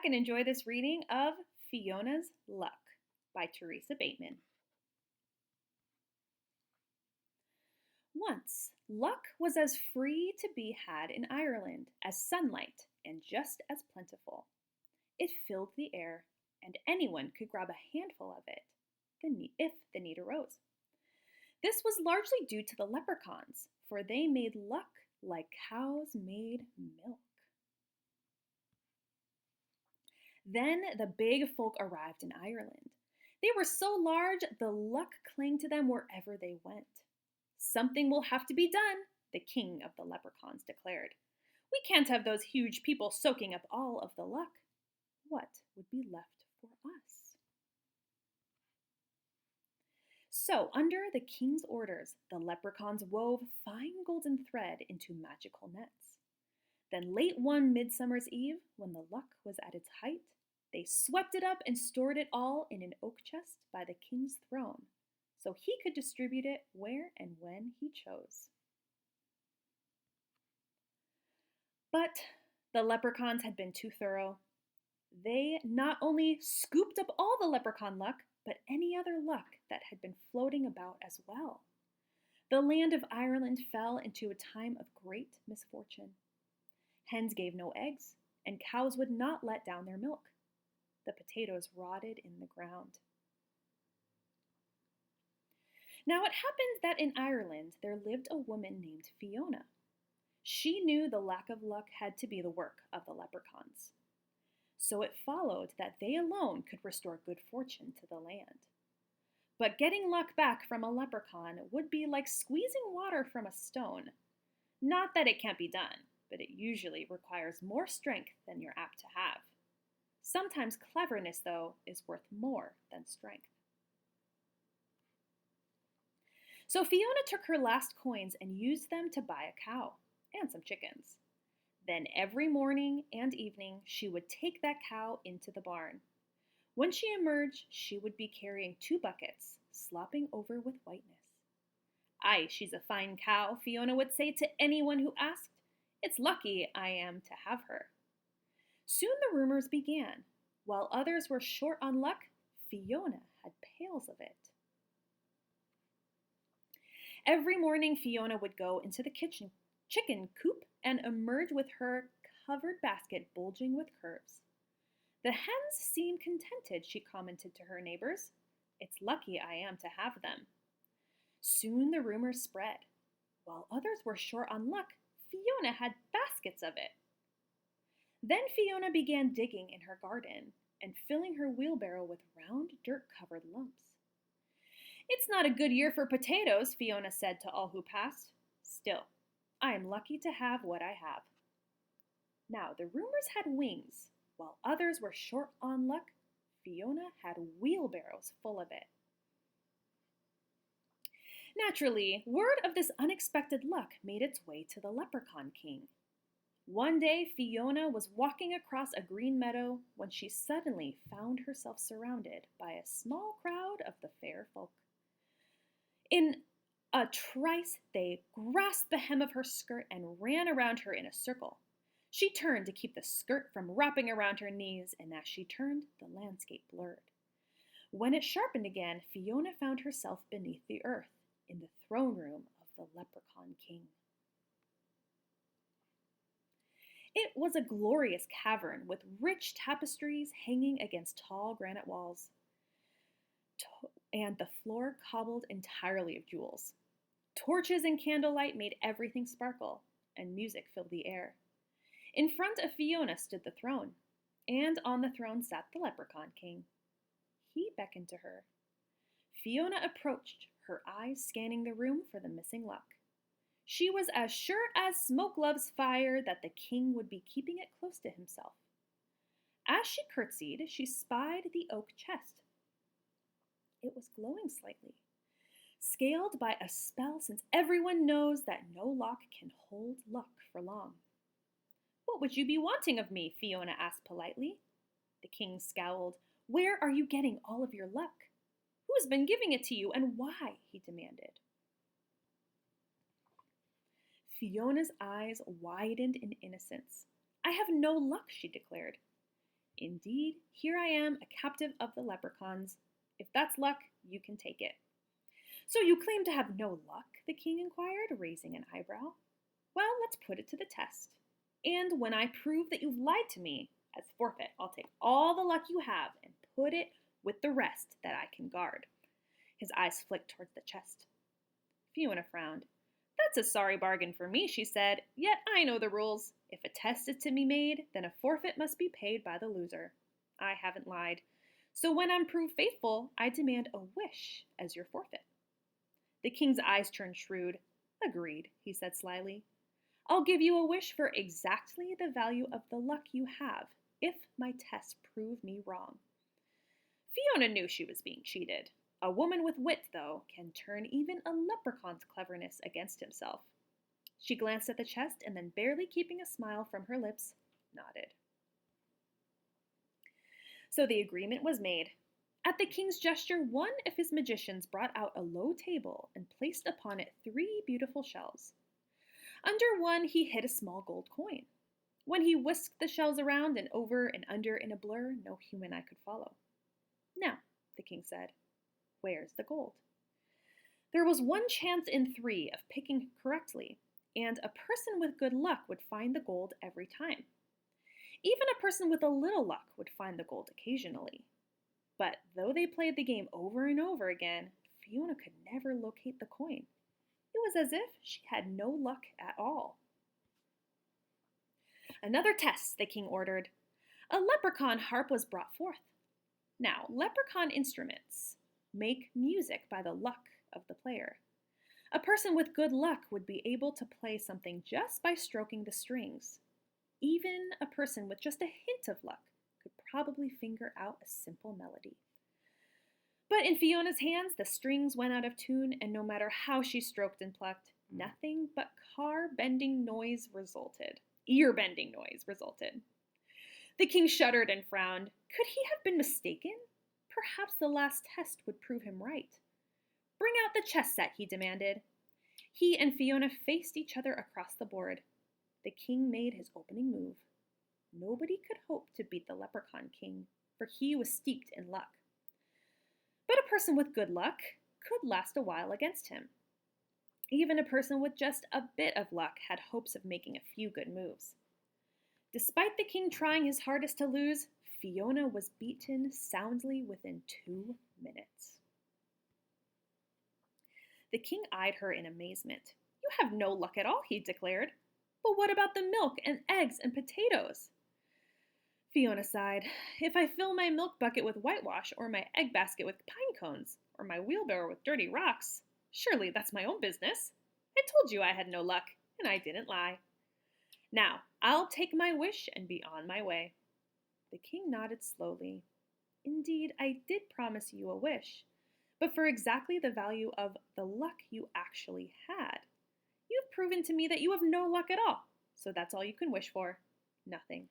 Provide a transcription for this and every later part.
and enjoy this reading of Fiona's Luck by Teresa Bateman. Once, luck was as free to be had in Ireland as sunlight and just as plentiful. It filled the air, and anyone could grab a handful of it if the need arose. This was largely due to the leprechauns, for they made luck like cows made milk. Then the big folk arrived in Ireland. They were so large, the luck clung to them wherever they went. Something will have to be done, the king of the leprechauns declared. We can't have those huge people soaking up all of the luck. What would be left for us? So, under the king's orders, the leprechauns wove fine golden thread into magical nets. Then, late one midsummer's eve, when the luck was at its height, they swept it up and stored it all in an oak chest by the king's throne, so he could distribute it where and when he chose. But the leprechauns had been too thorough. They not only scooped up all the leprechaun luck, but any other luck that had been floating about as well. The land of Ireland fell into a time of great misfortune. Hens gave no eggs, and cows would not let down their milk. The potatoes rotted in the ground. Now it happened that in Ireland there lived a woman named Fiona. She knew the lack of luck had to be the work of the leprechauns. So it followed that they alone could restore good fortune to the land. But getting luck back from a leprechaun would be like squeezing water from a stone. Not that it can't be done, but it usually requires more strength than you're apt to have. Sometimes cleverness, though, is worth more than strength. So Fiona took her last coins and used them to buy a cow and some chickens. Then every morning and evening, she would take that cow into the barn. When she emerged, she would be carrying 2 buckets, slopping over with whiteness. Aye, she's a fine cow, Fiona would say to anyone who asked. It's lucky I am to have her. Soon the rumors began. While others were short on luck, Fiona had pails of it. Every morning, Fiona would go into the chicken coop and emerge with her covered basket bulging with curves. The hens seemed contented, she commented to her neighbors. It's lucky I am to have them. Soon the rumors spread. While others were short on luck, Fiona had baskets of it. Then Fiona began digging in her garden and filling her wheelbarrow with round dirt-covered lumps. It's not a good year for potatoes, Fiona said to all who passed. Still, I am lucky to have what I have. Now, the rumors had wings. While others were short on luck, Fiona had wheelbarrows full of it. Naturally, word of this unexpected luck made its way to the Leprechaun King. One day, Fiona was walking across a green meadow when she suddenly found herself surrounded by a small crowd of the fair folk. In a trice, they grasped the hem of her skirt and ran around her in a circle. She turned to keep the skirt from wrapping around her knees, and as she turned, the landscape blurred. When it sharpened again, Fiona found herself beneath the earth, in the throne room of the Leprechaun King. It was a glorious cavern with rich tapestries hanging against tall granite walls, and the floor cobbled entirely of jewels. Torches and candlelight made everything sparkle, and music filled the air. In front of Fiona stood the throne, and on the throne sat the Leprechaun King. He beckoned to her. Fiona approached, her eyes scanning the room for the missing luck. She was as sure as smoke loves fire that the king would be keeping it close to himself. As she curtsied, she spied the oak chest. It was glowing slightly, scaled by a spell, since everyone knows that no lock can hold luck for long. What would you be wanting of me? Fiona asked politely. The king scowled. Where are you getting all of your luck? Who has been giving it to you, and why? He demanded. Fiona's eyes widened in innocence. I have no luck, she declared. Indeed, here I am, a captive of the leprechauns. If that's luck, you can take it. So you claim to have no luck? The king inquired, raising an eyebrow. Well, let's put it to the test. And when I prove that you've lied to me, as forfeit, I'll take all the luck you have and put it with the rest that I can guard. His eyes flicked towards the chest. Fiona frowned. That's a sorry bargain for me, she said, yet I know the rules. If a test is to be made, then a forfeit must be paid by the loser. I haven't lied. So when I'm proved faithful, I demand a wish as your forfeit. The king's eyes turned shrewd. Agreed, he said slyly. I'll give you a wish for exactly the value of the luck you have, if my tests prove me wrong. Fiona knew she was being cheated. A woman with wit, though, can turn even a leprechaun's cleverness against himself. She glanced at the chest and then, barely keeping a smile from her lips, nodded. So the agreement was made. At the king's gesture, one of his magicians brought out a low table and placed upon it 3 beautiful shells. Under one he hid a small gold coin. When he whisked the shells around and over and under in a blur no human eye could follow. Now, the king said, where's the gold? There was 1 chance in 3 of picking correctly, and a person with good luck would find the gold every time. Even a person with a little luck would find the gold occasionally. But though they played the game over and over again, Fiona could never locate the coin. It was as if she had no luck at all. Another test, the king ordered. A leprechaun harp was brought forth. Now, leprechaun instruments make music by the luck of the player. A person with good luck would be able to play something just by stroking the strings. Even a person with just a hint of luck could probably finger out a simple melody. But in Fiona's hands, the strings went out of tune, and no matter how she stroked and plucked, nothing but ear-bending noise resulted. The king shuddered and frowned. Could he have been mistaken? Perhaps the last test would prove him right. Bring out the chess set, he demanded. He and Fiona faced each other across the board. The king made his opening move. Nobody could hope to beat the leprechaun king, for he was steeped in luck. But a person with good luck could last a while against him. Even a person with just a bit of luck had hopes of making a few good moves. Despite the king trying his hardest to lose, Fiona was beaten soundly within 2 minutes. The king eyed her in amazement. You have no luck at all, he declared. But what about the milk and eggs and potatoes? Fiona sighed. If I fill my milk bucket with whitewash, or my egg basket with pine cones, or my wheelbarrow with dirty rocks, surely that's my own business. I told you I had no luck, and I didn't lie. Now, I'll take my wish and be on my way. The king nodded slowly. Indeed, I did promise you a wish, but for exactly the value of the luck you actually had. You've proven to me that you have no luck at all, so that's all you can wish for. Nothing.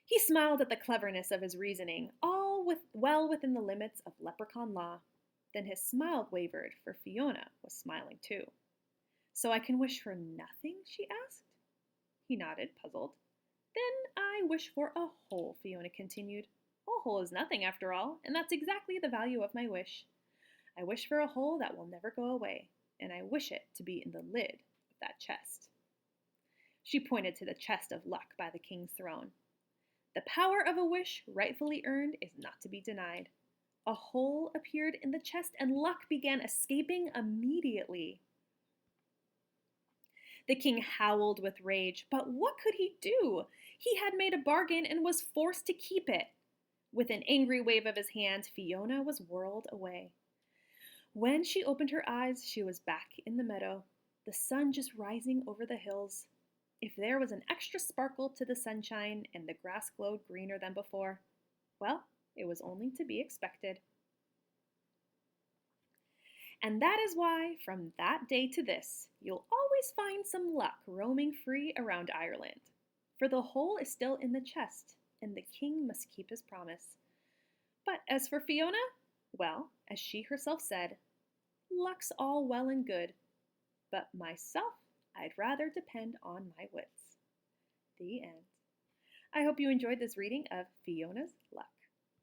He smiled at the cleverness of his reasoning, well within the limits of leprechaun law. Then his smile wavered, for Fiona was smiling too. So I can wish for nothing? She asked. He nodded, puzzled. Then I wish for a hole, Fiona continued. A hole is nothing after all, and that's exactly the value of my wish. I wish for a hole that will never go away, and I wish it to be in the lid of that chest. She pointed to the chest of luck by the king's throne. The power of a wish rightfully earned is not to be denied. A hole appeared in the chest, and luck began escaping immediately. The king howled with rage, but what could he do? He had made a bargain and was forced to keep it. With an angry wave of his hand, Fiona was whirled away. When she opened her eyes, she was back in the meadow, the sun just rising over the hills. If there was an extra sparkle to the sunshine and the grass glowed greener than before, well, it was only to be expected. And that is why, from that day to this, you'll always find some luck roaming free around Ireland. For the hole is still in the chest, and the king must keep his promise. But as for Fiona, well, as she herself said, luck's all well and good, but myself, I'd rather depend on my wits. The end. I hope you enjoyed this reading of Fiona's Luck.